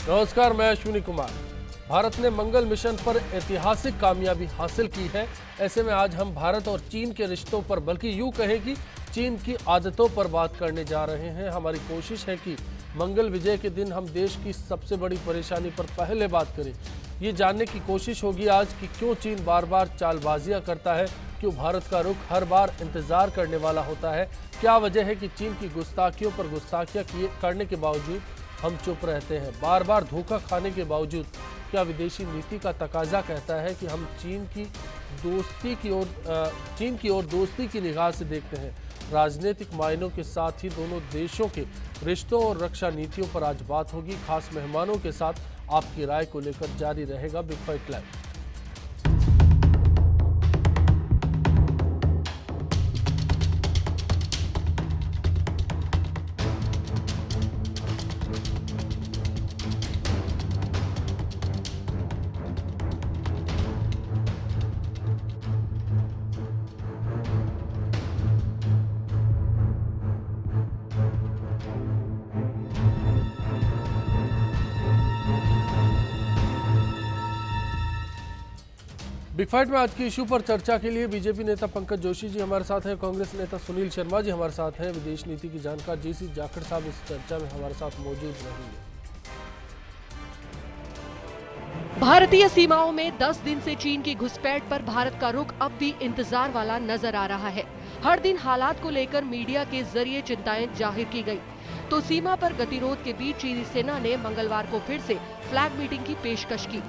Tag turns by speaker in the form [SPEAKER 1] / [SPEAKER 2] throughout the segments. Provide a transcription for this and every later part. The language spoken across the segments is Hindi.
[SPEAKER 1] नमस्कार, मैं अश्विनी कुमार। भारत ने मंगल मिशन पर ऐतिहासिक कामयाबी हासिल की है। ऐसे में आज हम भारत और चीन के रिश्तों पर, बल्कि यूं कहें कि चीन की आदतों पर बात करने जा रहे हैं। हमारी कोशिश है कि मंगल विजय के दिन हम देश की सबसे बड़ी परेशानी पर पहले बात करें। ये जानने की कोशिश होगी आज कि क्यों चीन बार बार चालबाजियां करता है, क्यों भारत का रुख हर बार इंतजार करने वाला होता है, क्या वजह है कि चीन की गुस्ताखियों पर गुस्ताखियां करने के बावजूद हम चुप रहते हैं। बार बार धोखा खाने के बावजूद क्या विदेशी नीति का तकाजा कहता है कि हम चीन की ओर दोस्ती की निगाह से देखते हैं। राजनीतिक मायनों के साथ ही दोनों देशों के रिश्तों और रक्षा नीतियों पर आज बात होगी। खास मेहमानों के साथ आपकी राय को लेकर जारी रहेगा big fight live. Big fight में आज के इशू पर चर्चा के लिए बीजेपी नेता पंकज जोशी जी हमारे साथ हैं, कांग्रेस नेता सुनील शर्मा जी हमारे साथ हैं, विदेश नीति की जानकार JC जाखड़ साहब इस चर्चा में हमारे साथ मौजूद रहेंगे।
[SPEAKER 2] भारतीय सीमाओं में 10 दिन से चीन की घुसपैठ पर भारत का रुख अब भी इंतजार वाला नजर आ रहा है। हर दिन हालात को लेकर मीडिया के जरिए चिंताएं जाहिर की गई, तो सीमा पर गतिरोध के बीच चीनी सेना ने मंगलवार को फिर से फ्लैग मीटिंग की पेशकश की।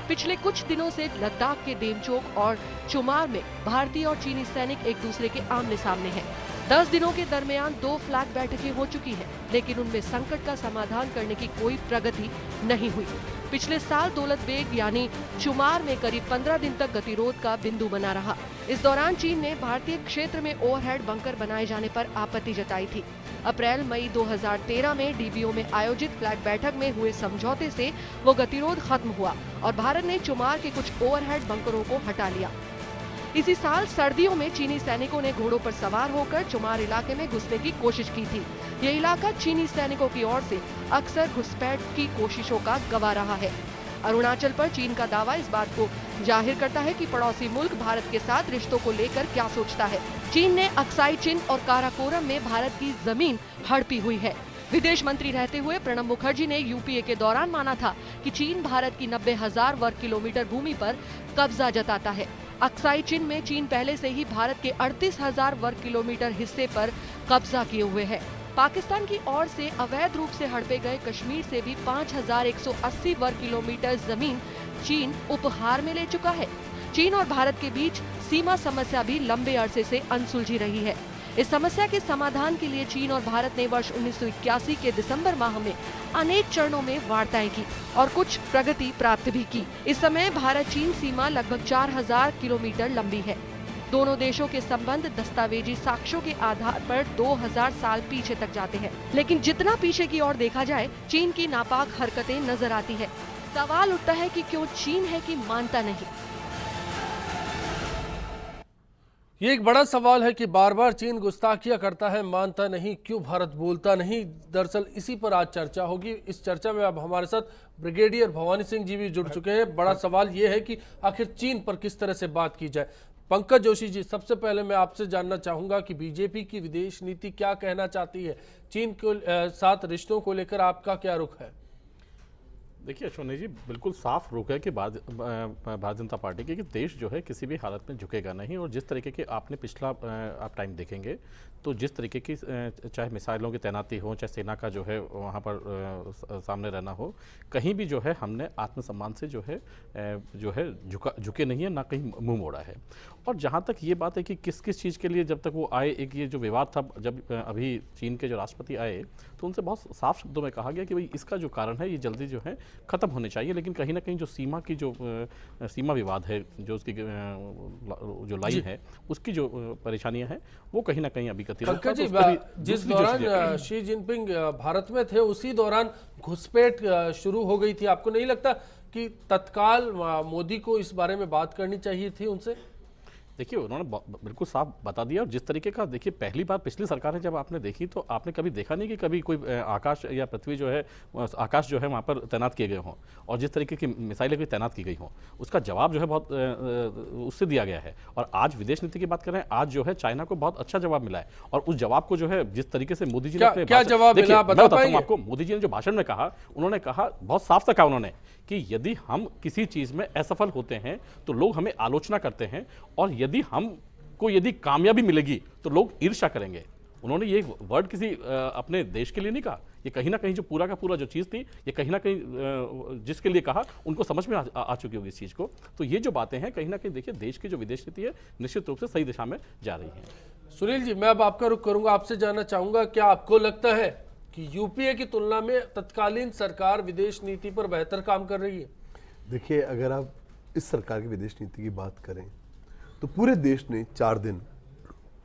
[SPEAKER 2] पिछले कुछ दिनों से लद्दाख के देमचोक और चुमार में भारतीय और चीनी सैनिक एक दूसरे के आमने सामने हैं। 10 दिनों के दरमियान 2 फ्लैग बैठकें हो चुकी हैं, लेकिन उनमें संकट का समाधान करने की कोई प्रगति नहीं हुई। पिछले साल दौलत बेग यानी चुमार में करीब 15 दिन तक गतिरोध का बिंदु बना रहा। इस दौरान चीन ने भारतीय क्षेत्र में ओवरहेड बंकर बनाए जाने पर आपत्ति जताई थी। अप्रैल मई 2013 में DBO में आयोजित फ्लैग बैठक में हुए समझौते से वो गतिरोध खत्म हुआ और भारत ने चुमार के कुछ ओवरहेड बंकरों को हटा लिया। इसी साल सर्दियों में चीनी सैनिकों ने घोड़ों पर सवार होकर चुमार इलाके में घुसने की कोशिश की थी। ये इलाका चीनी सैनिकों की ओर से अक्सर घुसपैठ की कोशिशों का गवाह रहा है। अरुणाचल पर चीन का दावा इस बात को जाहिर करता है कि पड़ोसी मुल्क भारत के साथ रिश्तों को लेकर क्या सोचता है। चीन ने अक्साई चिन और काराकोरम में भारत की जमीन हड़पी हुई है। विदेश मंत्री रहते हुए प्रणब मुखर्जी ने UPA के दौरान माना था कि चीन भारत की 90,000 वर्ग किलोमीटर भूमि पर कब्जा जताता है। अक्साई चिन में चीन पहले से ही भारत के 38,000 वर्ग किलोमीटर हिस्से पर कब्जा किए हुए है। पाकिस्तान की ओर से अवैध रूप से हड़पे गए कश्मीर से भी 5,180 वर्ग किलोमीटर जमीन चीन उपहार में ले चुका है। चीन और भारत के बीच सीमा समस्या भी लंबे अरसे से अनसुलझी रही है। इस समस्या के समाधान के लिए चीन और भारत ने वर्ष 1981 के दिसंबर माह में अनेक चरणों में वार्ताएं की और कुछ प्रगति प्राप्त भी की। इस समय भारत चीन सीमा लगभग 4,000 किलोमीटर लंबी है। दोनों देशों के संबंध दस्तावेजी साक्ष्यों के आधार पर 2000 साल पीछे तक जाते हैं, लेकिन जितना पीछे की ओर देखा जाए चीन की नापाक हरकतें नजर आती है। सवाल उठता है कि क्यों चीन है कि मानता नहीं।
[SPEAKER 1] ये एक बड़ा सवाल है कि बार बार चीन गुस्ताखियां करता है, मानता नहीं, क्यों भारत बोलता नहीं। दरअसल इसी पर आज चर्चा होगी। इस चर्चा में अब हमारे साथ ब्रिगेडियर भवानी सिंह जी भी जुड़ चुके हैं। बड़ा सवाल ये है कि आखिर चीन पर किस तरह से बात की जाए। पंकज जोशी जी, सबसे पहले मैं आपसे जानना चाहूंगा कि बीजेपी की विदेश नीति क्या कहना चाहती है, चीन के साथ रिश्तों को लेकर आपका क्या रुख है?
[SPEAKER 3] देखिए अश्विनी जी, बिल्कुल साफ रुख है कि भारतीय जनता पार्टी की कि देश जो है किसी भी हालत में झुकेगा नहीं। और जिस तरीके के आपने पिछला आप टाइम देखेंगे तो जिस तरीके की चाहे मिसाइलों की तैनाती हो, चाहे सेना का जो है वहाँ पर सामने रहना हो, कहीं भी जो है हमने आत्मसम्मान से जो है झुके नहीं है, ना कहीं मुंह मोड़ा है। और जहाँ तक ये बात है कि किस किस चीज़ के लिए जब तक वो आए, एक ये जो विवाद था, जब अभी चीन के जो राष्ट्रपति आए तो उनसे बहुत साफ शब्दों में कहा गया कि भाई इसका जो कारण है ये जल्दी जो है ख़त्म होने चाहिए। लेकिन कहीं ना कहीं जो सीमा की जो सीमा विवाद है, जो उसकी जो लाइन है, उसकी जो परेशानियां हैं वो कहीं ना कहीं अभी
[SPEAKER 1] पंकज जी, जिस दौरान शी जिनपिंग भारत में थे उसी दौरान घुसपैठ शुरू हो गई थी। आपको नहीं लगता कि तत्काल मोदी को इस बारे में बात करनी चाहिए थी उनसे?
[SPEAKER 3] देखिए उन्होंने बिल्कुल साफ बता दिया। और जिस तरीके का, देखिए पहली बार पिछली सरकारें जब आपने देखी तो आपने कभी देखा नहीं कि कभी कोई आकाश या पृथ्वी जो है, आकाश जो है वहाँ पर तैनात किए गए हों और जिस तरीके की मिसाइलें भी तैनात की गई हों, उसका जवाब जो है बहुत उससे दिया गया है। और आज विदेश नीति की बात करें, आज जो है चाइना को बहुत अच्छा जवाब मिला है। और उस जवाब को जो है जिस तरीके से मोदी जी ने अपने
[SPEAKER 1] क्या जवाब
[SPEAKER 3] देखिए,
[SPEAKER 1] मिला,
[SPEAKER 3] मैं
[SPEAKER 1] बता
[SPEAKER 3] बताता हूँ
[SPEAKER 1] पाएंगे?
[SPEAKER 3] आपको, मोदी जी ने जो भाषण में कहा, उन्होंने कहा बहुत साफ सा कहा उन्होंने कि यदि हम किसी चीज में असफल होते हैं तो लोग हमें आलोचना करते हैं, और यदि हम को यदि कामयाबी मिलेगी तो लोग ईर्ष्या करेंगे। उन्होंने ये वर्ड किसी अपने देश के लिए नहीं कहा, ये कहीं ना कहीं जो पूरा का पूरा जो चीज़ थी, ये कहीं ना कहीं जिसके लिए कहा उनको समझ में आ चुकी होगी इस चीज़ को। तो ये जो बातें हैं कहीं ना कहीं देखिए देश की जो विदेश नीति है निश्चित रूप से सही दिशा में जा रही है।
[SPEAKER 1] सुनील जी, मैं अब आपका रुख करूंगा, आपसे जानना चाहूंगा, क्या आपको लगता है कि यूपीए की तुलना में तत्कालीन सरकार विदेश नीति पर बेहतर काम कर रही है?
[SPEAKER 4] देखिए, अगर आप इस सरकार की विदेश नीति की बात करें तो पूरे देश ने 4 दिन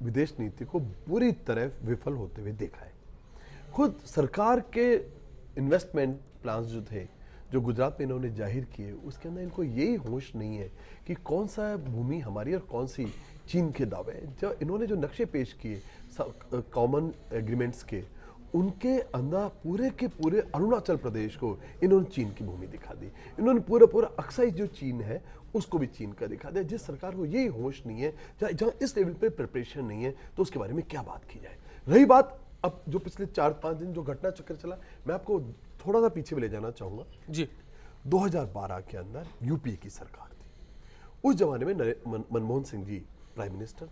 [SPEAKER 4] विदेश नीति को पूरी तरह विफल होते हुए देखा है। खुद सरकार के इन्वेस्टमेंट प्लान्स जो थे, जो गुजरात में इन्होंने जाहिर किए, उसके अंदर इनको यही होश नहीं है कि कौन सा भूमि हमारी और कौन सी चीन के दावे हैं। जो इन्होंने जो नक्शे पेश किए कॉमन एग्रीमेंट्स के, उनके अंदर पूरे के पूरे अरुणाचल प्रदेश को इन्होंने चीन की भूमि दिखा दी। इन्होंने पूरा अक्साई जो चीन है उसको भी चीन का दिखा दिया। जिस सरकार को यही होश नहीं है, जहाँ इस लेवल पे प्रिपरेशन नहीं है, तो उसके बारे में क्या बात की जाए। रही बात अब जो पिछले 4-5 दिन जो घटना चक्र चला, मैं आपको थोड़ा सा पीछे भी ले जाना चाहूंगा
[SPEAKER 1] जी।
[SPEAKER 4] 2012 के अंदर यूपीए की सरकार थी। उस जमाने में मनमोहन सिंह जी प्राइम मिनिस्टर,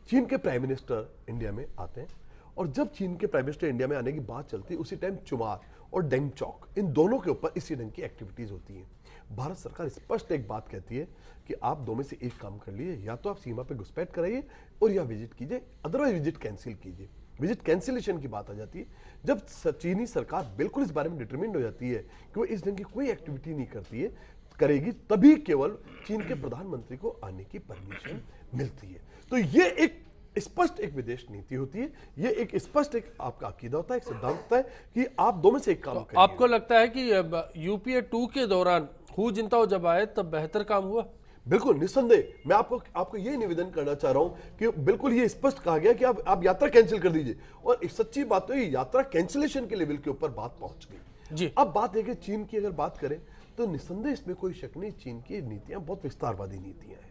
[SPEAKER 4] चीन के प्राइम मिनिस्टर इंडिया में आते हैं, और जब चीन के प्राइम मिनिस्टर इंडिया में आने की बात चलती है, उसी टाइम चुमार और डेंग चौक, इन दोनों के ऊपर इसी ढंग की एक्टिविटीज होती हैं। भारत सरकार स्पष्ट एक बात कहती है कि आप दो में से एक काम कर लिए, या तो आप सीमा पे घुसपैठ कराइए और या विजिट कीजिए, अदरवाइज विजिट कैंसिल कीजिए। विजिट कैंसिलेशन की बात आ जाती है जब चीनी सरकार बिल्कुल इस बारे में डिटरमिन्ड हो जाती है कि वो इस ढंग की कोई एक्टिविटी नहीं करती है, करेगी, तभी केवल चीन के प्रधानमंत्री को आने की परमिशन मिलती है। तो ये एक स्पष्ट एक विदेश नीति होती है, ये एक स्पष्ट एक आपका अकीदा होता है, एक सिद्धांत होता है कि आप दो में से एक काम करिए।
[SPEAKER 1] आपको लगता है कि यूपीए 2 के दौरान हू जिनताओ जब आए तब बेहतर काम हुआ?
[SPEAKER 4] बिल्कुल निस्संदेह। मैं आपको यही निवेदन करना चाह रहा हूं कि बिल्कुल ये स्पष्ट कहा गया कि आप यात्रा कैंसिल कर दीजिए, और एक सच्ची बात तो ये यात्रा कैंसिलेशन के लेवल के ऊपर बात पहुंच गई
[SPEAKER 1] जी।
[SPEAKER 4] अब बात है कि चीन की अगर बात करें तो निस्संदेह इसमें कोई शक नहीं, चीन की नीतियां बहुत विस्तारवादी नीतियां हैं,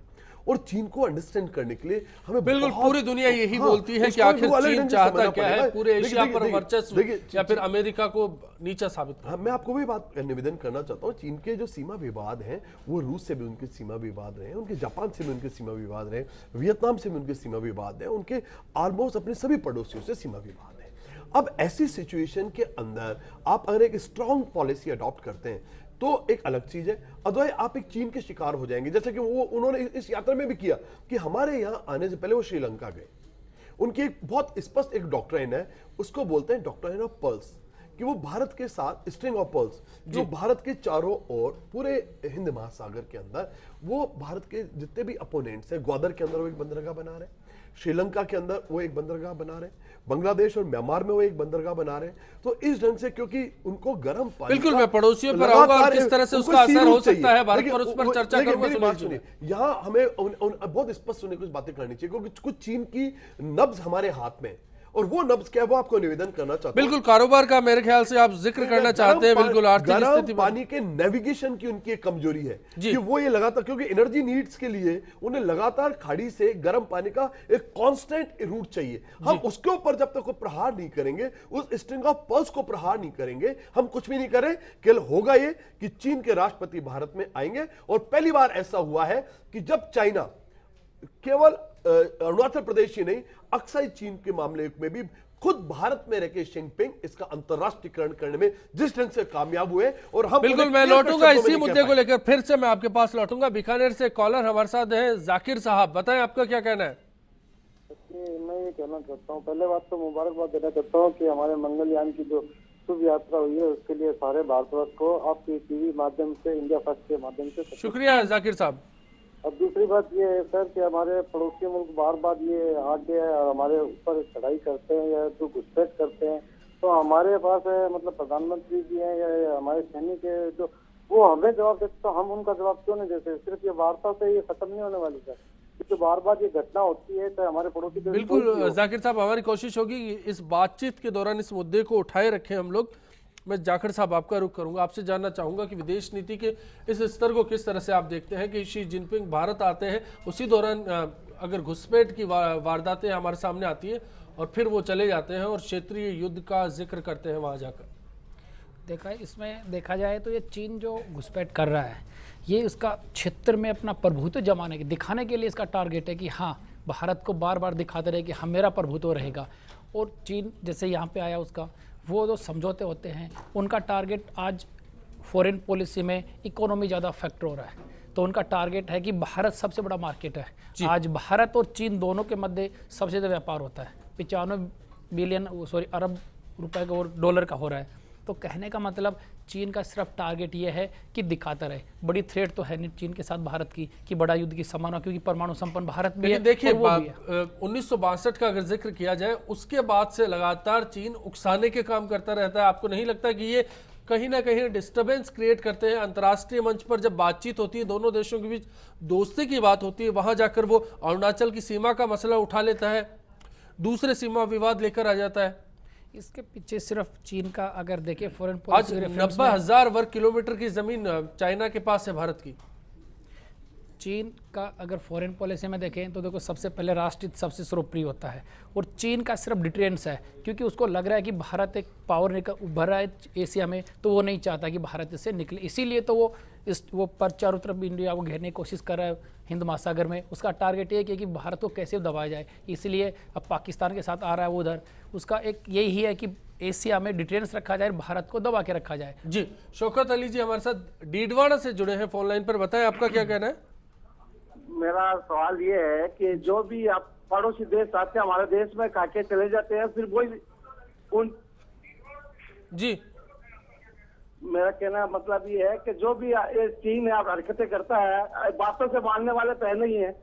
[SPEAKER 4] और चीन को अंडरस्टैंड करने के लिए हमें
[SPEAKER 1] बिल्कुल पूरी दुनिया यही बोलती है कि आखिर चीन चाहता क्या है, पूरे एशिया पर वर्चस्व या फिर अमेरिका को नीचा साबित करना।
[SPEAKER 4] मैं आपको भी बात निवेदन करना चाहता हूं, चीन के जो सीमा विवाद हैं, वो रूस से भी उनके सीमा विवाद रहे, उनके जापान से भी उनके सीमा विवाद रहे, वियतनाम से भी उनके सीमा विवाद है, उनके ऑलमोस्ट अपने सभी पड़ोसियों से सीमा विवाद है। अब ऐसी सिचुएशन के अंदर आप अगर एक स्ट्रॉन्ग पॉलिसी अडॉप्ट करते हैं तो एक अलग चीज है, अदरवाइज आप एक चीन के शिकार हो जाएंगे, जैसे कि वो उन्होंने इस यात्रा में भी किया कि हमारे यहां आने से पहले वो श्रीलंका गए। उनकी एक बहुत स्पष्ट एक डॉक्ट्राइन है, उसको बोलते हैं डॉक्ट्राइन ऑफ पर्ल्स, कि वो भारत के साथ स्ट्रिंग ऑफ पर्ल्स, जो भारत के चारों ओर पूरे हिंद महासागर के अंदर वो भारत के जितने भी अपोनेंट्स हैं, ग्वादर के अंदर वो एक बंदरगाह बना रहे हैं, श्रीलंका के अंदर वो एक बंदरगाह बना रहे हैं, बांग्लादेश और म्यांमार में वो एक बंदरगाह बना रहे हैं। तो इस ढंग से, क्योंकि उनको गर्म पानी,
[SPEAKER 1] बिल्कुल मैं पड़ोसियों पर आऊंगा और किस तरह से उसका असर हो सकता है भारत पर, उस पर चर्चा करूंगा।
[SPEAKER 4] यहाँ हमें बहुत स्पष्ट सुनने कुछ बातें करनी चाहिए, क्योंकि कुछ चीन की नब्ज हमारे हाथ में, और वो नब्ज क्या है वो आपको निवेदन करना चाहता हूं।
[SPEAKER 1] बिल्कुल कारोबार का मेरे ख्याल से आप जिक्र करना चाहते हैं, बिल्कुल आर्थिक स्थिति
[SPEAKER 4] पानी के नेविगेशन की उनकी एक कमजोरी है कि वो ये लगातार, क्योंकि एनर्जी नीड्स के लिए उन्हें लगातार खाड़ी से गर्म पानी का एक कांस्टेंट रूट चाहिए। हम उसके ऊपर जब तक प्रहार नहीं करेंगे, उस स्ट्रिंग ऑफ पर्ल्स को प्रहार नहीं करेंगे, हम कुछ भी नहीं करें। केवल होगा ये कि चीन के राष्ट्रपति भारत में आएंगे, और पहली बार ऐसा हुआ है कि जब चाइना केवल अरुणाचल प्रदेश ही नहीं, अक्साई चीन के मामले में भी खुद भारत में रहकर जिनपिंग इसका अंतरराष्ट्रीयकरण करने में जिस ढंग से कामयाब हुए, और हम
[SPEAKER 1] बिल्कुल मैं लौटूंगा इसी मुद्दे को लेकर, फिर से मैं आपके पास लौटूंगा। बीकानेर से कॉलर हमारे साथ है जाकिर साहब, बताएं आपका क्या कहना है?
[SPEAKER 5] मैं ये कहना चाहता हूँ, पहले बात तो मुबारकबाद देना चाहता हूँ कि हमारे मंगलयान की जो शुभ यात्रा हुई है उसके लिए सारे भारतवर्ष को आपकी टीवी माध्यम से, इंडिया फर्स्ट के माध्यम से
[SPEAKER 1] शुक्रिया जाकिर साहब।
[SPEAKER 5] अब दूसरी बात ये है सर कि हमारे पड़ोसी मुल्क बार बार ये आके और हमारे ऊपर चढ़ाई करते हैं या जो घुसपैठ करते हैं, तो हमारे पास मतलब प्रधानमंत्री जी हैं या हमारे सैनिक है जो वो हमें जवाब देते, तो हम उनका जवाब क्यों नहीं देते? सिर्फ ये वार्ता से ये खत्म नहीं होने वाली सर। जो बार बार ये घटना होती है, चाहे हमारे पड़ोसी देश
[SPEAKER 1] बिल्कुल
[SPEAKER 5] कोई भी हो।
[SPEAKER 1] जाकिर साहब, हमारी कोशिश होगी कि इस बातचीत के दौरान इस मुद्दे को उठाए रखें हम लोग। मैं जाखड़ साहब आपका रुख करूंगा, आपसे जानना चाहूंगा कि विदेश नीति के इस स्तर को किस तरह से आप देखते हैं कि शी जिनपिंग भारत आते हैं, उसी दौरान अगर घुसपैठ की वारदातें हमारे सामने आती है और फिर वो चले जाते हैं और क्षेत्रीय युद्ध का जिक्र करते हैं वहां जाकर।
[SPEAKER 6] देखा इसमें देखा जाए तो ये चीन जो घुसपैठ कर रहा है, ये उसका क्षेत्र में अपना प्रभुत्व जमाने के दिखाने के लिए इसका टारगेट है कि हाँ, भारत को बार बार दिखाते रहे कि हम मेरा प्रभुत्व रहेगा। और चीन जैसे यहाँ पे आया, उसका वो जो समझौते होते हैं, उनका टारगेट आज फॉरेन पॉलिसी में इकोनॉमी ज़्यादा फैक्टर हो रहा है। तो उनका टारगेट है कि भारत सबसे बड़ा मार्केट है। आज भारत और चीन दोनों के मध्य सबसे ज़्यादा व्यापार होता है, 95 अरब रुपए का और डॉलर का हो रहा है। तो कहने का मतलब चीन का सिर्फ टारगेट ये है कि दिखाता रहे। बड़ी थ्रेट तो है नहीं चीन के साथ भारत की कि बड़ा युद्ध की संभावना, क्योंकि परमाणु संपन्न भारत भी है।
[SPEAKER 1] देखिए,
[SPEAKER 6] और वो भी है।
[SPEAKER 1] 1962 का अगर जिक्र किया जाए, उसके बाद से लगातार चीन उकसाने के काम करता रहता है। आपको नहीं लगता कि ये कहीं ना कहीं डिस्टर्बेंस क्रिएट करते हैं? अंतर्राष्ट्रीय मंच पर जब बातचीत होती है, दोनों देशों के बीच दोस्ती की बात होती है, वहां जाकर वो अरुणाचल की सीमा का मसला उठा लेता है, दूसरे सीमा विवाद लेकर आ जाता है।
[SPEAKER 6] इसके पीछे सिर्फ चीन का अगर देखें फॉरेन
[SPEAKER 1] आज
[SPEAKER 6] पॉलिसी
[SPEAKER 1] 90,000 वर्ग किलोमीटर की जमीन चाइना के पास है भारत की।
[SPEAKER 6] चीन का अगर फॉरेन पॉलिसी में देखें तो देखो, सबसे पहले राष्ट्रहित सबसे सर्वोपरि होता है। और चीन का सिर्फ डिटरेंस है, क्योंकि उसको लग रहा है कि भारत एक पावर उभर रहा है एशिया में, तो वो नहीं चाहता कि भारत इससे निकले। इसीलिए तो वो पर चारों तरफ इंडिया को घेरने की कोशिश कर रहा है हिंद महासागर में। उसका टारगेट ये है कि भारत को कैसे दबाया जाए। इसलिए अब पाकिस्तान के साथ आ रहा है वो उधर, उसका एक यही है कि एशिया में डिटेंस रखा जाए, भारत को दबा के रखा जाए।
[SPEAKER 1] जी, शौकत अली जी हमारे साथ डीडवाड़ा से जुड़े हैं फोन लाइन पर, बताएं आपका क्या कहना है?
[SPEAKER 5] मेरा सवाल ये है कि जो भी आप पड़ोसी देश आते हैं हमारे देश में काके चले जाते हैं, फिर वही उन
[SPEAKER 1] जी,
[SPEAKER 5] मेरा कहना मतलब ये है कि जो भी ये चीन आप हरकतें करता है, बातों से मानने वाले पहले ही हैं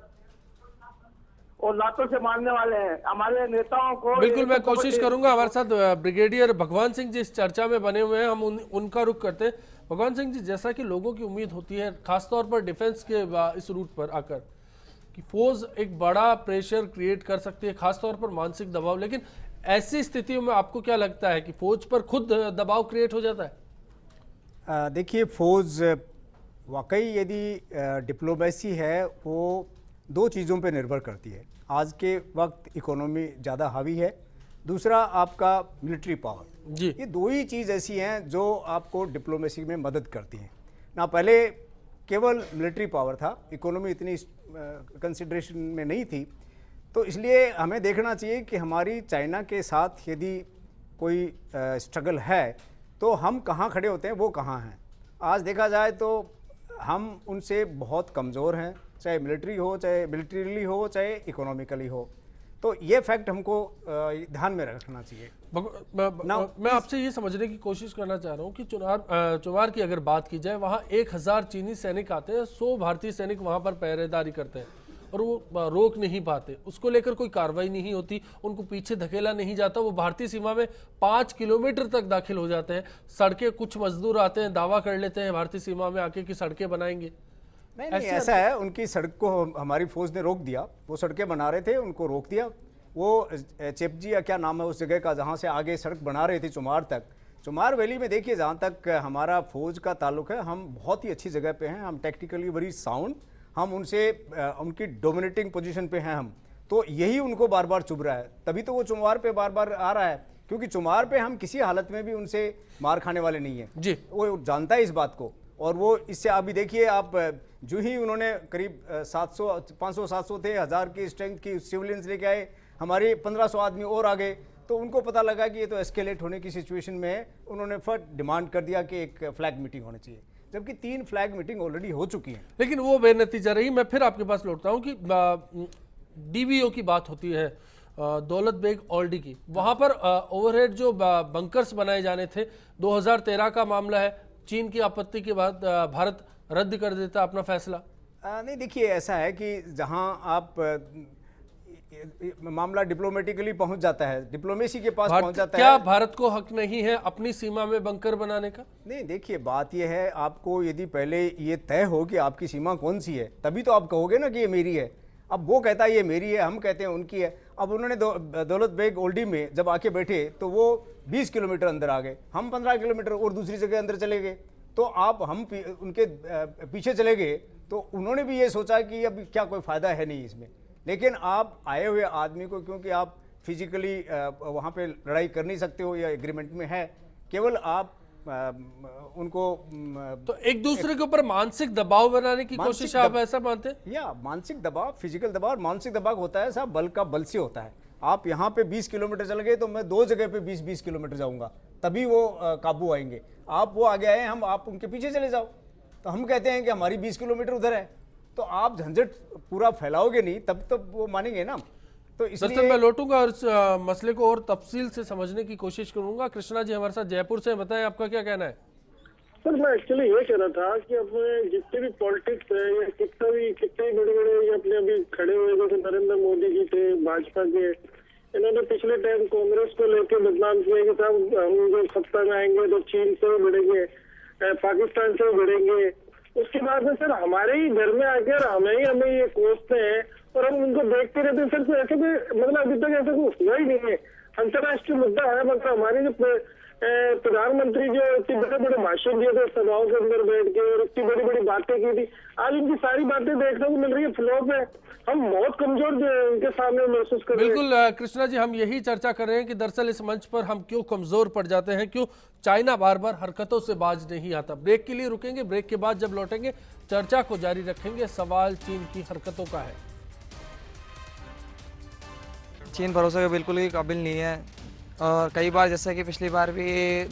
[SPEAKER 5] और लातों से मानने वाले हैं हमारे नेताओं को।
[SPEAKER 1] बिल्कुल, मैं कोशिश करूंगा। हमारे साथ ब्रिगेडियर भगवान सिंह जी इस चर्चा में बने हुए हैं, हम उनका रुख करते हैं। भगवान सिंह जी, जैसा कि लोगों की उम्मीद होती है, खासतौर पर डिफेंस के इस रूट पर आकर, कि फौज एक बड़ा प्रेशर क्रिएट कर सकती है, खासतौर पर मानसिक दबाव, लेकिन ऐसी स्थितियों में आपको क्या लगता है कि फौज पर खुद दबाव क्रिएट हो जाता है?
[SPEAKER 7] देखिए, फौज वाकई यदि डिप्लोमेसी है वो दो चीज़ों पे निर्भर करती है। आज के वक्त इकोनॉमी ज़्यादा हावी है, दूसरा आपका मिलिट्री पावर
[SPEAKER 1] जी।
[SPEAKER 7] ये दो ही चीज़ ऐसी हैं जो आपको डिप्लोमेसी में मदद करती हैं ना। पहले केवल मिलिट्री पावर था, इकोनॉमी इतनी कंसिडरेशन में नहीं थी। तो इसलिए हमें देखना चाहिए कि हमारी चाइना के साथ यदि कोई स्ट्रगल है तो हम कहाँ खड़े होते हैं, वो कहाँ हैं। आज देखा जाए तो हम उनसे बहुत कमज़ोर हैं, चाहे मिलिट्री हो, चाहे मिलिट्रीली हो, चाहे इकोनॉमिकली हो। तो ये फैक्ट हमको ध्यान में रखना चाहिए।
[SPEAKER 1] मैं आपसे ये समझने की कोशिश करना चाह रहा हूँ कि चुनार की अगर बात की जाए, वहाँ 1000 चीनी सैनिक आते हैं, 100 भारतीय सैनिक वहाँ पर पहरेदारी करते हैं और वो रोक नहीं पाते, उसको लेकर कोई कार्रवाई नहीं होती, उनको पीछे धकेला नहीं जाता। वो भारतीय सीमा में 5 किलोमीटर तक दाखिल हो जाते हैं। सड़कें, कुछ मजदूर आते हैं, दावा कर लेते हैं भारतीय सीमा में आके कि सड़कें बनाएंगे।
[SPEAKER 7] नहीं, ऐसा है, उनकी सड़क को हमारी फौज ने रोक दिया। वो सड़कें बना रहे थे, उनको रोक दिया। वो चेपजी या क्या नाम है उस जगह का, जहाँ से आगे सड़क बना रहे थे चुमार तक, चुमार वैली में। देखिए, जहाँ तक हमारा फौज का ताल्लुक है, हम बहुत ही अच्छी जगह पे हैं, हम टेक्निकली वेरी साउंड, हम उनसे उनकी डोमिनेटिंग पोजीशन पे हैं हम। तो यही उनको बार बार चुभ रहा है, तभी तो वो चुमार पे बार बार आ रहा है, क्योंकि चुमार पे हम किसी हालत में भी उनसे मार खाने वाले नहीं हैं
[SPEAKER 1] जी।
[SPEAKER 7] वो जानता है इस बात को। और वो इससे अभी देखिए आप, जो ही उन्होंने करीब 500-700 थे, 1000 की स्ट्रेंथ की सिविलियंस लेके आए, हमारे 1500 आदमी और आ गए, तो उनको पता लगा कि ये तो एस्केलेट होने की सिचुएशन में है। उन्होंने फट डिमांड कर दिया कि एक फ्लैग मीटिंग होनी चाहिए, जबकि 3 फ्लैग मीटिंग ऑलरेडी हो चुकी है,
[SPEAKER 1] लेकिन वो बेनतीजा रही। मैं फिर आपके पास लौटता हूँ कि DBO की बात होती है, दौलत बेग ओल्डी की, वहाँ पर ओवरहेड जो बंकर्स बनाए जाने थे, 2013 का मामला है। चीन की आपत्ति के बाद भारत रद्द कर देता अपना फैसला।
[SPEAKER 7] नहीं, देखिए, ऐसा है कि जहां आप मामला डिप्लोमेटिकली पहुंच जाता है, डिप्लोमेसी के पास पहुंच जाता
[SPEAKER 1] क्या
[SPEAKER 7] है।
[SPEAKER 1] भारत को हक नहीं है अपनी सीमा में बंकर बनाने का?
[SPEAKER 7] नहीं, देखिए, बात यह है, आपको यदि पहले ये तय हो कि आपकी सीमा कौन सी है, तभी तो आप कहोगे ना कि ये मेरी है। अब वो कहता है ये मेरी है, हम कहते हैं उनकी है। अब उन्होंने दौलत बेग ओल्डी में जब आके बैठे तो वो 20 किलोमीटर अंदर आ गए, हम 15 किलोमीटर और दूसरी जगह अंदर चले गए। तो आप हम उनके पीछे चले गए तो उन्होंने भी ये सोचा कि अब क्या कोई फ़ायदा है नहीं इसमें। लेकिन आप आए हुए आदमी को, क्योंकि आप फिजिकली वहाँ पे लड़ाई कर नहीं सकते हो या एग्रीमेंट में है, केवल आप उनको
[SPEAKER 1] तो एक दूसरे के ऊपर मानसिक दबाव बनाने की कोशिश आप ऐसा मानते हैं?
[SPEAKER 7] या मानसिक दबाव, फिजिकल दबाव और मानसिक दबाव होता है साहब, बल का बल से होता है। आप यहाँ पे 20 किलोमीटर चल गए तो मैं 2 जगह पे 20-20 किलोमीटर जाऊंगा, तभी वो काबू आएंगे। आप वो आगे आए, हम आप उनके पीछे चले जाओ, तो हम कहते हैं कि हमारी 20 किलोमीटर उधर है, तो आप झंझट पूरा फैलाओगे नहीं, तब तो वो मानेंगे ना। तो इसलिए
[SPEAKER 1] मैं लौटूंगा और इस मसले को और तफसील से समझने की कोशिश करूंगा। कृष्णा जी हमारे साथ जयपुर से, बताएं आपका क्या कहना है?
[SPEAKER 5] सर मैं एक्चुअली ये कह रहा था कि अपने जितने भी पॉलिटिक्स है या कितने बड़े बड़े अपने अभी खड़े हुए जैसे नरेंद्र मोदी जी थे भाजपा के, इन्होंने पिछले टाइम कांग्रेस को लेकर बदनाम किया कि साहब हम जब सत्ता में आएंगे तो चीन से भी बढ़ेंगे, पाकिस्तान से भी बढ़ेंगे। उसके बाद में सर हमारे ही घर में आकर हमें ये कोसते हैं और हम उनको देखते रहते हैं। सर तो ऐसे भी मतलब अभी तक ऐसा कुछ हुआ ही नहीं है। अंतर्राष्ट्रीय मुद्दा है, मतलब हमारे जो प्रधानमंत्री जो इतने बड़े बड़े भाषण दिए थे सभाओं के अंदर बैठ के और इतनी बड़ी बड़ी बातें की थी, आज उनकी सारी बातें देखने को मिल रही है फ्लॉप है। हम बहुत कमजोर उनके सामने महसूस कर रहे हैं।
[SPEAKER 1] बिल्कुल कृष्णा जी, हम यही चर्चा कर रहे हैं कि दरअसल इस मंच पर हम क्यों कमजोर पड़ जाते हैं, क्यों चाइना बार बार हरकतों से बाज नहीं आता। ब्रेक के लिए रुकेंगे, ब्रेक के बाद जब लौटेंगे चर्चा को जारी रखेंगे। सवाल चीन की हरकतों का है।
[SPEAKER 8] चीन भरोसे के बिल्कुल ही काबिल नहीं है और कई बार जैसे कि पिछली बार भी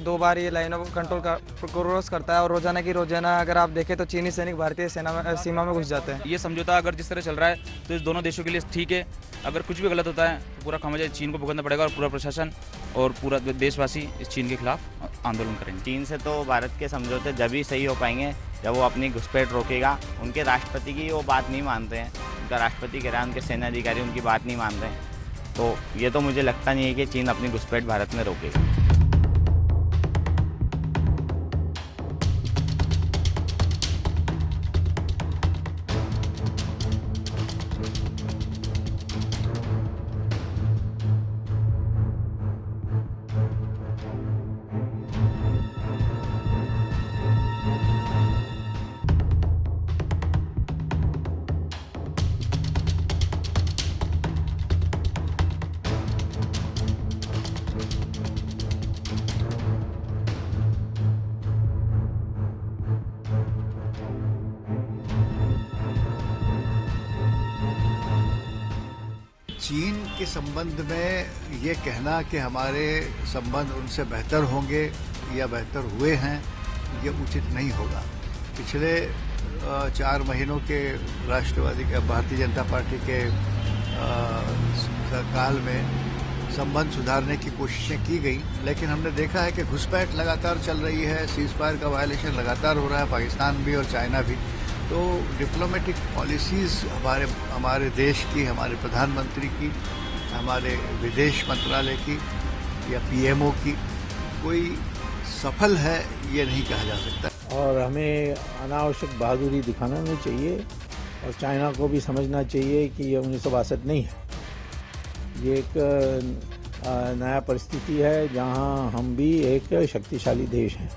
[SPEAKER 8] 2 बार ये लाइन ऑफ कंट्रोल क्रॉस करता है और रोजाना की रोजाना अगर आप देखें तो चीनी सैनिक भारतीय सीमा में घुस जाते हैं।
[SPEAKER 9] ये समझौता अगर जिस तरह चल रहा है तो इस दोनों देशों के लिए ठीक है। अगर कुछ भी गलत होता है तो पूरा खामियाजा चीन को भुगतना पड़ेगा और पूरा प्रशासन और पूरा देशवासी इस चीन के खिलाफ आंदोलन करेंगे।
[SPEAKER 10] चीन से तो भारत के समझौते जब ही सही हो पाएंगे जब वो अपनी घुसपैठ रोकेगा। उनके राष्ट्रपति की वो बात नहीं मानते हैं, उनका राष्ट्रपति कह रहा है, उनके सेना अधिकारी उनकी बात नहीं मान रहे हैं। तो ये तो मुझे लगता नहीं है कि चीन अपनी घुसपैठ भारत में रोकेगा।
[SPEAKER 11] चीन के संबंध में ये कहना कि हमारे संबंध उनसे बेहतर होंगे या बेहतर हुए हैं, ये उचित नहीं होगा। पिछले 4 महीनों के राष्ट्रवादी के भारतीय जनता पार्टी के काल में संबंध सुधारने की कोशिशें की गई, लेकिन हमने देखा है कि घुसपैठ लगातार चल रही है, सीज़फायर का वायलेशन लगातार हो रहा है, पाकिस्तान भी और चाइना भी। तो डिप्लोमेटिक पॉलिसीज़ हमारे देश की, हमारे प्रधानमंत्री की, हमारे विदेश मंत्रालय की या पीएमओ की कोई सफल है ये नहीं कहा जा सकता।
[SPEAKER 12] और हमें अनावश्यक बहादुरी दिखाना नहीं चाहिए और चाइना को भी समझना चाहिए कि ये 1962 नहीं है, ये एक नया परिस्थिति है जहां हम भी एक शक्तिशाली देश हैं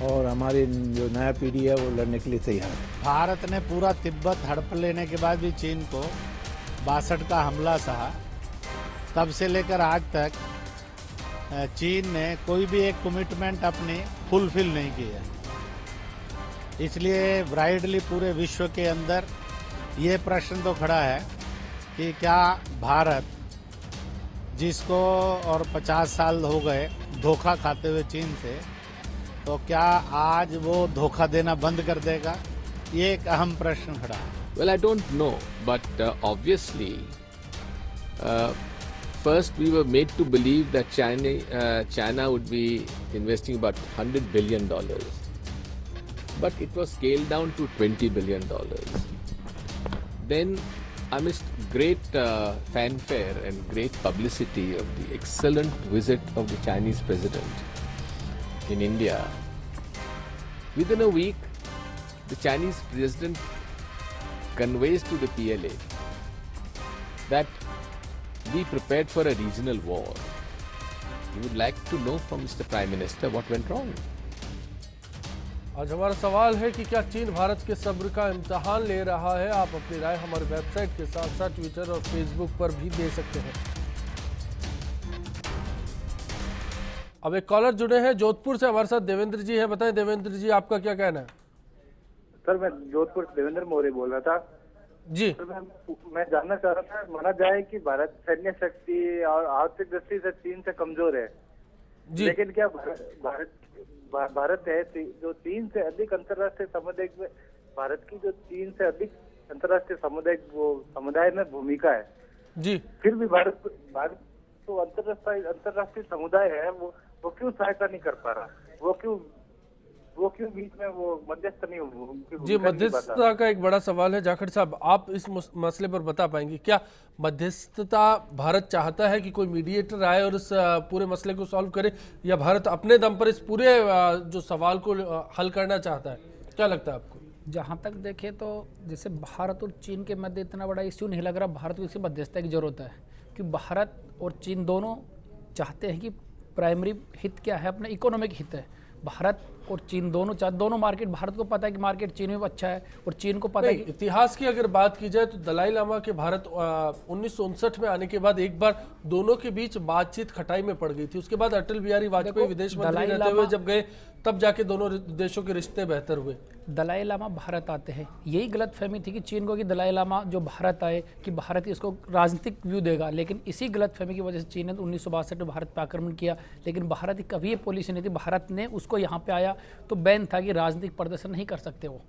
[SPEAKER 12] और हमारी जो नया पीढ़ी है वो लड़ने के लिए तैयार है।
[SPEAKER 13] भारत ने पूरा तिब्बत हड़प लेने के बाद भी चीन को 62 का हमला सहा, तब से लेकर आज तक चीन ने कोई भी एक कमिटमेंट अपनी फुलफिल नहीं की है। इसलिए ब्राइडली पूरे विश्व के अंदर ये प्रश्न तो खड़ा है कि क्या भारत, जिसको और 50 साल हो गए धोखा खाते हुए चीन से, तो क्या आज वो धोखा देना बंद कर देगा? ये एक अहम प्रश्न खड़ा है।
[SPEAKER 14] Well, I don't know, but obviously, first we were made to believe that China would be investing about $100 billion, but it was scaled down to $20 billion. Then, amidst great fanfare and great publicity of the excellent visit of the Chinese president in India, within a week, the Chinese president conveys to the PLA that be prepared for a regional war. We would like to know from Mr. Prime Minister what went wrong.
[SPEAKER 1] आज हमारा सवाल है कि क्या चीन भारत के सब्र का इम्तिहान ले रहा है। आप अपनी राय हमारे वेबसाइट के साथ साथ ट्विटर और फेसबुक पर भी दे सकते हैं। अब एक कॉलर जुड़े हैं जोधपुर से, हमारे साथ देवेंद्र जी हैं। बताएं देवेंद्र जी, आपका क्या कहना है?
[SPEAKER 15] सर मैं जोधपुर से देवेंद्र मौर्य बोल रहा था
[SPEAKER 1] जी।
[SPEAKER 15] सर मैं जानना चाह रहा था, माना जाए कि भारत सैन्य शक्ति और आर्थिक दृष्टि से चीन से कमजोर है
[SPEAKER 1] जी।
[SPEAKER 15] लेकिन क्या भारत है जो चीन से अधिक अंतर्राष्ट्रीय समुदाय में, भारत की जो चीन से अधिक अंतर्राष्ट्रीय समुदाय में भूमिका है
[SPEAKER 1] जी,
[SPEAKER 15] फिर भी भारत तो अंतर्राष्ट्रीय समुदाय है वो क्यों सहायता नहीं कर पा रहा? वो क्यों बीच में वो मध्यस्थ नहीं हो?
[SPEAKER 1] जी, मध्यस्थता का एक बड़ा सवाल है। जाखड़ साहब, आप इस मसले पर बता पाएंगे, क्या मध्यस्थता भारत चाहता है कि कोई मीडिएटर आए और इस पूरे मसले को सॉल्व करे, या भारत अपने दम पर इस पूरे जो सवाल को हल करना चाहता है? क्या लगता है आपको?
[SPEAKER 6] जहाँ तक देखें तो जैसे भारत और चीन के मध्य इतना बड़ा इश्यू नहीं लग रहा, भारत को इसकी मध्यस्थता की जरूरत है, क्योंकि भारत और चीन दोनों चाहते हैं कि प्राइमरी हित क्या है, अपना इकोनॉमिक हित है। भारत और चीन दोनों मार्केट, भारत को पता है कि मार्केट चीन में अच्छा है और चीन को पता है कि
[SPEAKER 1] इतिहास की अगर बात की जाए तो दलाई लामा के भारत 1959 में आने के बाद एक बार दोनों के बीच बातचीत खटाई में पड़ गई थी। उसके बाद अटल बिहारी वाजपेयी विदेश मंत्री रहते हुए जब गए, तब जाके दोनों देशों के रिश्ते बेहतर हुए।
[SPEAKER 6] दलाई लामा भारत आते हैं, यही गलतफहमी थी कि चीन को कि दलाई लामा जो भारत आए कि भारत इसको राजनीतिक व्यू देगा, लेकिन इसी गलतफहमी की वजह से चीन ने 1962 में भारत पर आक्रमण किया। लेकिन भारत की कभी ये पॉलिसी नहीं थी, भारत ने उसको यहाँ पे आया तो बैन था कि राजनीतिक प्रदर्शन नहीं कर सकते। वो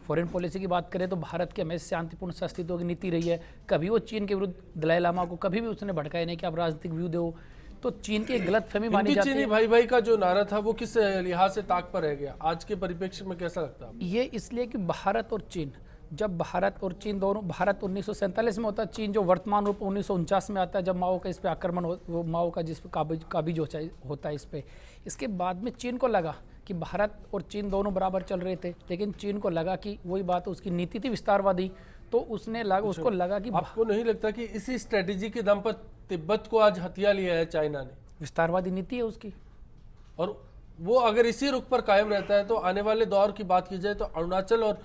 [SPEAKER 6] फॉरेन पॉलिसी की बात करें तो भारत की हमेशा शांतिपूर्ण अस्तित्व की नीति रही है। कभी वो चीन के विरुद्ध दलाई लामा को कभी भी उसने भड़काया नहीं कि आप राजनीतिक व्यू दो। तो चीन की गलतफहमी मानी जाती है।
[SPEAKER 1] चीनी भाई भाई का जो नारा था वो किस लिहाज से ताक पर रह गया, आज के परिप्रेक्ष्य में कैसा लगता है?
[SPEAKER 6] ये इसलिए कि भारत और चीन, जब भारत और चीन दोनों, भारत 1947 में होता है, चीन जो वर्तमान रूप 1949 में आता है, जब माओ का इस पे आक्रमण वो माओ का जिस पे काबिज होता है इस पे। इसके बाद में चीन को लगा कि भारत और चीन दोनों बराबर चल रहे थे, लेकिन चीन को लगा कि वही बात उसकी नीति थी विस्तारवादी, तो उसको लगा कि
[SPEAKER 1] आपको नहीं लगता कि इसी स्ट्रेटेजी के दम पर तिब्बत को आज हथिया लिया है चाइना ने?
[SPEAKER 6] विस्तारवादी नीति है उसकी,
[SPEAKER 1] और वो अगर इसी रुख पर कायम रहता है तो आने वाले दौर की बात की जाए तो अरुणाचल और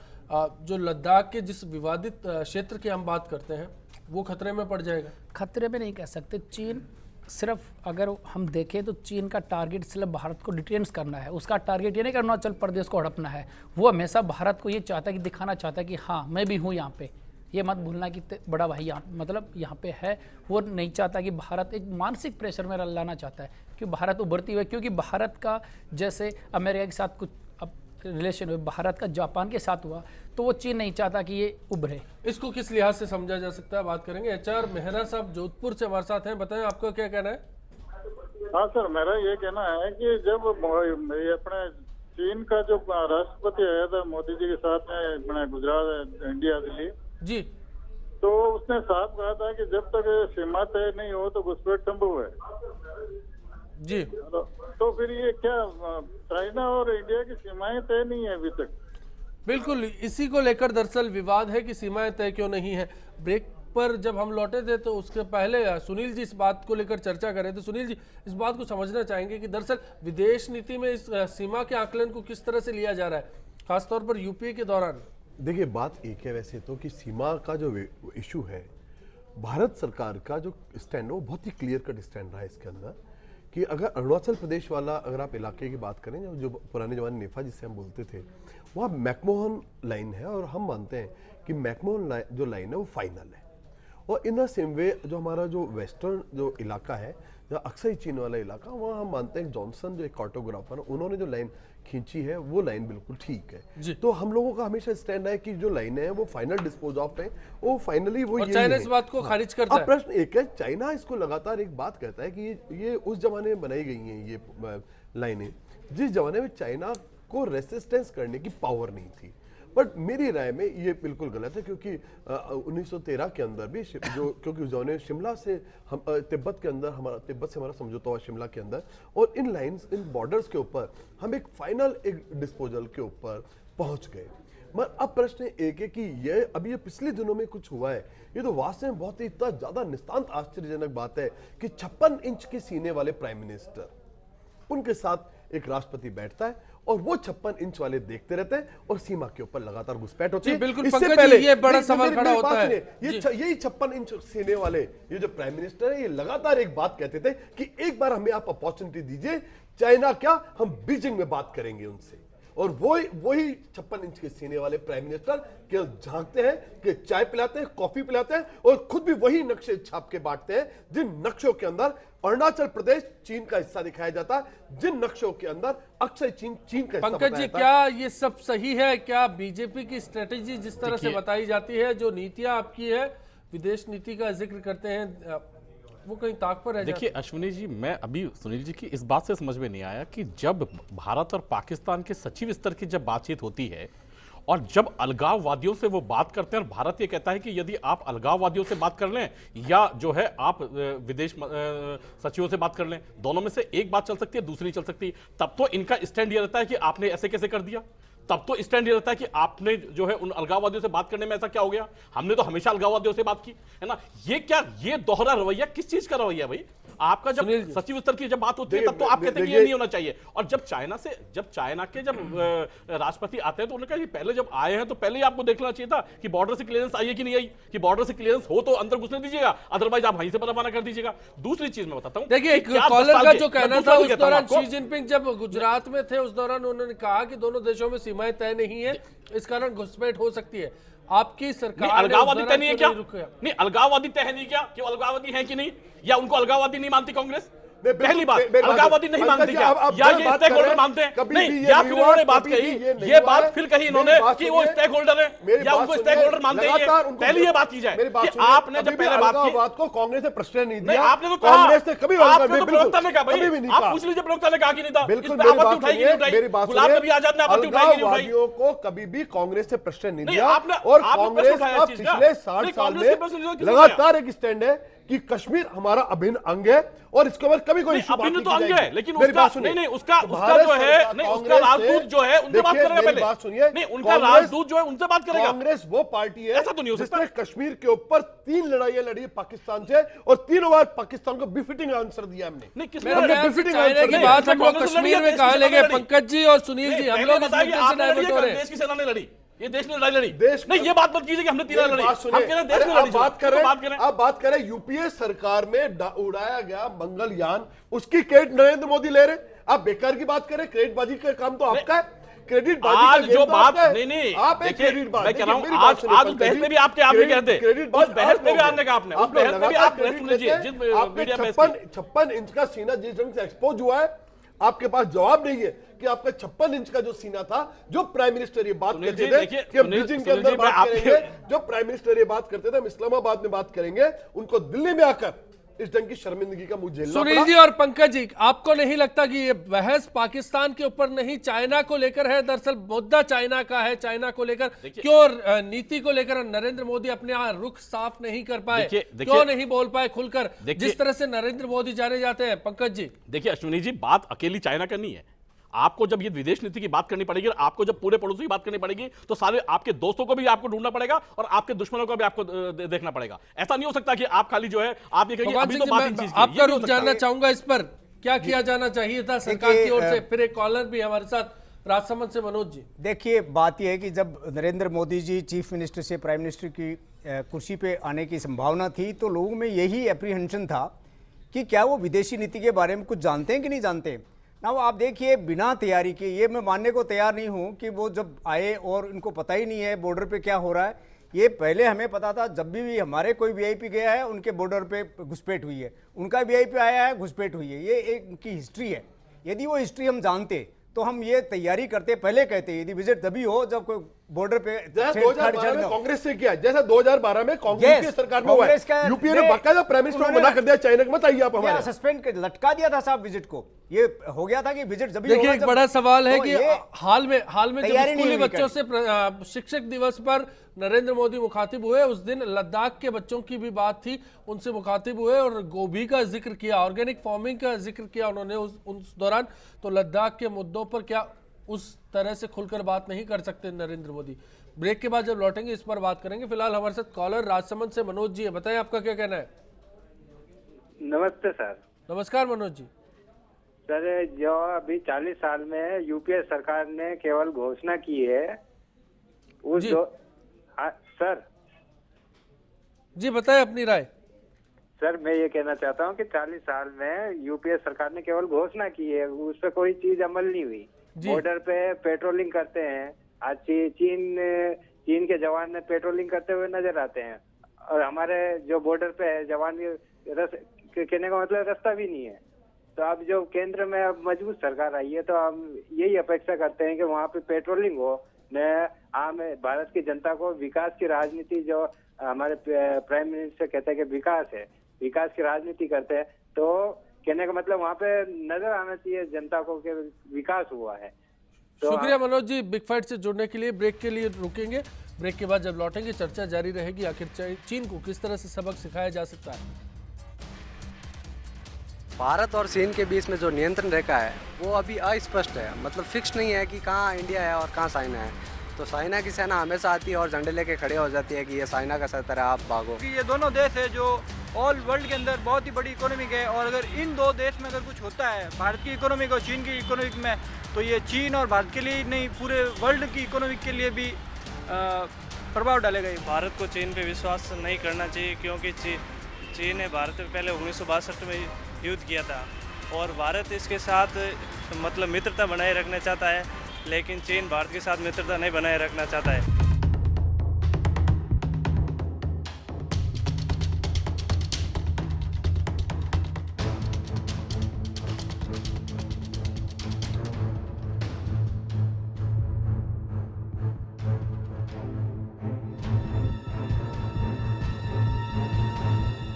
[SPEAKER 1] जो लद्दाख के जिस विवादित क्षेत्र की हम बात करते हैं वो खतरे में पड़ जाएगा।
[SPEAKER 6] खतरे में नहीं कह सकते। चीन सिर्फ अगर हम देखें तो चीन का टारगेट सिर्फ भारत को डिटेंस करना है। उसका टारगेट ये नहीं कि अरुणाचल प्रदेश को हड़पना है। वो हमेशा भारत को ये चाहता है कि दिखाना चाहता है कि हाँ मैं भी हूँ यहाँ पे, ये मत भूलना कि बड़ा भाई यहाँ मतलब यहाँ पे है। वो नहीं चाहता कि भारत एक मानसिक प्रेशर में लाना चाहता है, क्योंकि भारत उभरती हुई, क्योंकि भारत का जैसे अमेरिका के साथ कुछ रिलेशन हुए, भारत का जापान के साथ हुआ, तो वो चीन नहीं चाहता कि ये उभरे।
[SPEAKER 1] इसको किस लिहाज से समझा जा सकता है, बात करेंगे। एचआर मेहरा साहब जोधपुर से हमारे साथ हैं, बताएं आपका क्या कहना है?
[SPEAKER 16] हाँ सर, मेरा ये कहना है कि जब अपने चीन का जो राष्ट्रपति आया था मोदी जी के साथ में अपने गुजरात इंडिया दिल्ली जी, तो उसने साफ कहा था कि जब तक सीमा तय नहीं हो तो घुसपैठ संभव है
[SPEAKER 1] जी।
[SPEAKER 16] तो फिर ये क्या चाइना और इंडिया की सीमाएं तय नहीं है अभी तक?
[SPEAKER 1] बिल्कुल, इसी को लेकर दरअसल विवाद है कि सीमाएं तय क्यों नहीं है। ब्रेक पर जब हम लौटे थे तो उसके पहले सुनील जी इस बात को लेकर चर्चा कर रहे थे। सुनील जी, इस बात को समझना चाहेंगे कि दरअसल विदेश नीति में इस सीमा के आकलन को किस तरह से लिया जा रहा है, खासतौर पर यूपीए के दौरान?
[SPEAKER 4] देखिए, बात एक है वैसे तो कि सीमा का जो इशू है, भारत सरकार का जो स्टैंड है वो बहुत ही क्लियर कट स्टैंड रहा है इसके अंदर कि अगर अरुणाचल प्रदेश वाला अगर आप इलाके की बात करें, जो पुराने जमाने नेफा जिससे हम बोलते थे, वहाँ मैकमोहन लाइन है और हम मानते हैं कि मैकमोहन जो लाइन है वो फाइनल है। और इन द सेम वे जो हमारा जो वेस्टर्न जो इलाका है, जो अक्सई चीन वाला इलाका, वहाँ हम मानते हैं जॉनसन जो एक कार्टोग्राफर, उन्होंने जो लाइन खींची है वो लाइन बिल्कुल ठीक है। तो हम लोगों का हमेशा स्टैंड है कि जो लाइन है वो फाइनल डिस्पोज ऑफ है, वो फाइनली वो
[SPEAKER 1] और चाइना इस बात को खारिज करता है।
[SPEAKER 4] प्रश्न एक है, चाइना इसको लगातार एक बात कहता है कि ये उस जमाने में बनाई गई हैं ये लाइनें जिस जमाने में चाइना को रेसिस्टेंस करने की पावर नहीं थी। बट मेरी राय में ये बिल्कुल गलत है, क्योंकि 1913 के अंदर भी जो, क्योंकि उस जमाने शिमला से हम तिब्बत से हमारा समझौता हुआ शिमला के अंदर, और इन लाइंस इन बॉर्डर्स के ऊपर हम एक फाइनल एक डिस्पोजल के ऊपर पहुंच गए। मगर अब प्रश्न एक है कि ये अभी ये पिछले दिनों में कुछ हुआ है, ये तो वास्तव में बहुत ही इतना ज्यादा नितांत आश्चर्यजनक बात है कि 56 इंच के सीने वाले प्राइम मिनिस्टर, उनके साथ एक राष्ट्रपति बैठता है और वो 56 इंच वाले देखते रहते हैं और सीमा के ऊपर लगातार घुसपैठ होती है।
[SPEAKER 1] बिल्कुल
[SPEAKER 4] इससे
[SPEAKER 1] पंकज
[SPEAKER 4] पहले
[SPEAKER 1] जी, ये बड़ा सवाल खड़ा होता है।
[SPEAKER 4] यही 56 इंच सीने वाले ये जो प्राइम मिनिस्टर है, ये लगातार एक बात कहते थे कि एक बार हमें आप अपॉर्चुनिटी दीजिए, चाइना क्या, हम बीजिंग में बात करेंगे उनसे। और वही 56 इंच के सीने वाले प्राइम मिनिस्टर केवल झांकते हैं कि चाय पिलाते हैं, कॉफी पिलाते हैं और खुद भी वही नक्शे छाप के बांटते हैं जिन नक्शों के अंदर अरुणाचल प्रदेश चीन का हिस्सा दिखाया जाता है, जिन नक्शों के अंदर अक्सर चीन का हिस्सा
[SPEAKER 1] पंकज जी, क्या ये सब सही है? क्या बीजेपी की स्ट्रेटेजी जिस तरह से बताई जाती है, जो नीतियां आपकी है, विदेश नीति का जिक्र करते हैं, वो कहीं ताक पर है?
[SPEAKER 3] देखिए अश्विनी जी, मैं अभी सुनील जी की इस बात से समझ में नहीं आया कि जब भारत और पाकिस्तान के सचिव स्तर की जब बातचीत होती है और जब अलगाववादियों से वो बात करते हैं और भारत ये कहता है कि यदि आप अलगाववादियों से बात कर लें या जो है आप विदेश सचिवों से बात कर लें, दोनों में से एक बात चल सकती है, दूसरी चल सकती है, तब तो इनका स्टैंड ये रहता है कि आपने ऐसे कैसे कर दिया। तब तो स्टैंड ये रहता है कि आपने जो है उन अलगाववादियों से बात करने में ऐसा क्या हो गया, हमने तो हमेशा अलगाववादियों से बात की है ना। ये क्या, ये दोहरा रवैया किस चीज का रवैया भाई? आपका जब सचिव स्तर की जब बात होती है तब तो आप कहते हैं कि ये नहीं होना चाहिए। और जब चाइना के राष्ट्रपति आते हैं तो उन्होंने कहा कि पहले जब आए हैं तो पहले ही आपको देखना चाहिए था कि बॉर्डर से क्लियरेंस आई है कि नहीं आई, कि बॉर्डर से क्लियरेंस हो तो अंदर घुसने दीजिएगा, अदरवाइज आप वहीं से रवाना कर दीजिएगा। दूसरी चीज मैं बताता हूं,
[SPEAKER 1] देखिए कॉलर का जो कहना था उस दौरान शी जिनपिंग जब गुजरात में थे, उस दौरान उन्होंने कहा कि दोनों देशों में सीमाएं तय नहीं है, इस कारण घुसपैठ हो सकती है। आपकी सरकार
[SPEAKER 3] अलगाववादी तय नहीं है क्या? नहीं, अलगाववादी तय है नहीं क्या? कि अलगाववादी है कि नहीं, या उनको अलगाववादी नहीं मानती कांग्रेस? पहली बात, अलगाववादी नहीं मानती क्या? या ये स्टेक होल्डर मानते हैं? नहीं, या फिर उन्होंने बात कही, ये बात फिर कही इन्होंने कि वो स्टेक होल्डर है, या उनको स्टेक होल्डर मानते हैं? पहले ये बात की जाए कि आपने जब पहले बात
[SPEAKER 4] को कांग्रेस ने प्रश्न नहीं दिया,
[SPEAKER 3] आपने तो कहा,
[SPEAKER 4] कांग्रेस ने कभी
[SPEAKER 3] आपने तो प्रवक्ता ने कहा भाई, आप पूछ लीजिए प्रवक्ता ने कहा कि नहीं था,
[SPEAKER 4] बिल्कुल
[SPEAKER 3] आपत्ति उठाई कि नहीं उठाई? गुलाम नबी आजाद ने आपत्ति उठाई कि नहीं उठाई?
[SPEAKER 4] को कभी भी कांग्रेस ने प्रश्न नहीं दिया और कांग्रेस का पिछले 60 साल में लगातार एक स्टैंड है कि कश्मीर हमारा अभिन्न अंग है और इसके ऊपर कभी कोई
[SPEAKER 3] अभिन्न तो अंग है, लेकिन उसका नहीं उसका जो है, नहीं उसका राजदूत जो है उनसे बात करेगा पहले। बात सुनिए, नहीं उनका राजदूत जो है उनसे बात करेगा।
[SPEAKER 4] कांग्रेस वो पार्टी है
[SPEAKER 3] ऐसा तो नहीं हो सकता,
[SPEAKER 4] जिसने कश्मीर के ऊपर 3 लड़ाइयां लड़ी पाकिस्तान से और 3 बार पाकिस्तान को बिफिटिंग आंसर दिया हमने।
[SPEAKER 1] नहीं, बिफिटिंग आंसर की बात हम लोग कश्मीर में कहा ले गए पंकज जी और सुनील जी, हम लोग
[SPEAKER 3] देश की सेना ने लड़ी, ये देश ने लड़ाई लड़ी। देश नहीं, ये बात मत कीजिए कि हमने 3 लड़ी, हम कह रहे हैं देश ने लड़ी।
[SPEAKER 4] बात करें यूपीए सरकार में उड़ाया गया मंगलयान, उसकी क्रेडिट नरेंद्र मोदी ले रहे। आप बेकार की बात करें, क्रेडिट बाजी का काम तो आपका है, क्रेडिट
[SPEAKER 3] आज जो बात नहीं आप एक क्रेडिट बात, मैं कह रहा हूं आज बहस में भी आपके आप नहीं कहते, क्रेडिट बात बहस में भी आपने कहा, आपने उस बहस में भी आप सुन लीजिए, जिस मीडिया में
[SPEAKER 4] 56 इंच का सीना जिस ढंग से एक्सपोज हुआ है, आपके पास जवाब नहीं है कि आपका 56 इंच का जो सीना था, जो प्राइम मिनिस्टर ये बात करते थे कि हम बीजिंग के अंदर बात करेंगे, जो प्राइम मिनिस्टर ये बात करते थे हम इस्लामाबाद में बात करेंगे, उनको दिल्ली में आकर इस ढंग की शर्मिंदगी का मुझे झेलना पड़ा।
[SPEAKER 1] सुनील जी और पंकज जी, आपको नहीं लगता कि ये बहस पाकिस्तान के ऊपर नहीं चाइना को लेकर है? दरअसल मुद्दा चाइना का है, चाइना को लेकर क्यों नीति को लेकर नरेंद्र मोदी अपने रुख साफ नहीं कर पाए, क्यों नहीं बोल पाए खुलकर जिस तरह से नरेंद्र मोदी जाने जाते हैं? पंकज जी
[SPEAKER 3] देखिए अश्विनी जी, बात अकेली चाइना का नहीं है, आपको जब ये विदेश नीति की बात करनी पड़ेगी, आपको जब पूरे पड़ोसी की बात करनी पड़ेगी, तो सारे आपके दोस्तों को भी आपको ढूंढना पड़ेगा और आपके दुश्मनों को भी आपको देखना पड़ेगा। ऐसा नहीं हो सकता कि आप खाली जो है आप ये कहेंगे अभी तो बात इन चीज की।
[SPEAKER 1] आपका रुख जानना चाहूंगा इस पर, क्या किया जाना चाहिए था सरकार की ओर से? फिर एक कॉलर भी हमारे साथ राजसमंद से मनोज जी।
[SPEAKER 7] देखिए बात यह है कि जब नरेंद्र मोदी जी चीफ मिनिस्टर से प्राइम मिनिस्टर की कुर्सी पे आने की संभावना थी, तो लोगों में यही एप्रीहेंशन था कि क्या वो विदेशी नीति के बारे में कुछ जानते हैं कि नहीं जानते। ना वो आप देखिए बिना तैयारी के, ये मैं मानने को तैयार नहीं हूं कि वो जब आए और इनको पता ही नहीं है बॉर्डर पे क्या हो रहा है। ये पहले हमें पता था, जब भी हमारे कोई वीआईपी गया है उनके बॉर्डर पे घुसपैठ हुई है, उनका वीआईपी आया है घुसपैठ हुई है, ये एक उनकी हिस्ट्री है। यदि वो हिस्ट्री हम जानते तो हम ये तैयारी करते, पहले कहते यदि विजिट तभी हो जब कोई बॉर्डर पे
[SPEAKER 4] 2012 में कांग्रेस से किया, जैसा 2012 में कांग्रेस की सरकार में हुआ है, यूपीए ने बाकायदा प्राइम मिनिस्टर को मना कर दिया, चाइना को मत आइए आप हमारे,
[SPEAKER 7] सस्पेंड कर लटका दिया था साहब विजिट को। ये हो गया था कि विजिट जब
[SPEAKER 1] देखिए एक बड़ा सवाल है कि हाल में जब स्कूली बच्चों से शिक्षक दिवस पर नरेंद्र मोदी मुखातिब हुए, उस दिन लद्दाख के बच्चों की भी बात थी, उनसे मुखातिब हुए और गोभी का जिक्र किया, ऑर्गेनिक फार्मिंग का जिक्र किया उन्होंने उस दौरान। तो लद्दाख के मुद्दों पर क्या उस तरह से खुलकर बात नहीं कर सकते नरेंद्र मोदी? ब्रेक के बाद जब लौटेंगे इस पर बात करेंगे। फिलहाल हमारे साथ कॉलर राजसमंद से मनोज जी है, बताएं आपका क्या कहना है।
[SPEAKER 17] नमस्ते सर।
[SPEAKER 1] नमस्कार मनोज जी।
[SPEAKER 17] सर, जो अभी 40 साल में यूपीए सरकार ने केवल घोषणा की है उस सर
[SPEAKER 1] जी बताएं अपनी राय।
[SPEAKER 17] सर, मैं ये कहना चाहता हूँ कि 40 साल में यूपीए सरकार ने केवल घोषणा की है, उस पर कोई चीज अमल नहीं हुई। बॉर्डर पे पेट्रोलिंग करते हैं, आज चीन के जवान पेट्रोलिंग करते हुए नजर आते हैं, और हमारे जो बॉर्डर पे है जवान कहने का मतलब रास्ता भी नहीं है। तो अब जो केंद्र में अब मजबूत सरकार आई है, तो हम यही अपेक्षा करते हैं कि वहाँ पे पेट्रोलिंग हो, न आम भारत की जनता को विकास की राजनीति, जो हमारे प्राइम मिनिस्टर कहते हैं कि विकास है, विकास की राजनीति करते हैं, तो कहने का मतलब वहाँ पे नजर आना चाहिए जनता को कि विकास हुआ है। तो
[SPEAKER 1] शुक्रिया मनोज जी बिग फाइट से जुड़ने के लिए। ब्रेक के लिए रुकेंगे, ब्रेक के बाद जब लौटेंगे चर्चा जारी रहेगी, आखिर चीन को किस तरह से सबक सिखाया जा सकता है।
[SPEAKER 18] भारत और चीन के बीच में जो नियंत्रण रेखा है वो अभी अस्पष्ट है, मतलब फिक्स नहीं है कि कहाँ इंडिया है और कहाँ चाइना है। तो चाइना की सेना हमेशा आती है और झंडे लेके खड़े हो जाती है कि ये चाइना का क्षेत्र है, आप भागो।
[SPEAKER 19] ये दोनों देश है जो ऑल वर्ल्ड के अंदर बहुत ही बड़ी इकोनॉमिक है, और अगर इन दो देश में अगर कुछ होता है भारत की इकोनॉमिक और चीन की इकोनॉमिक में, तो ये चीन और भारत के लिए नहीं पूरे वर्ल्ड की इकोनॉमिक के लिए भी प्रभाव डालेगा।
[SPEAKER 20] भारत को चीन पे विश्वास नहीं करना चाहिए, क्योंकि चीन ने भारत में पहले 1962 में युद्ध किया था, और भारत इसके साथ मतलब मित्रता बनाए रखना चाहता है, लेकिन चीन भारत के साथ मित्रता नहीं बनाए रखना चाहता है।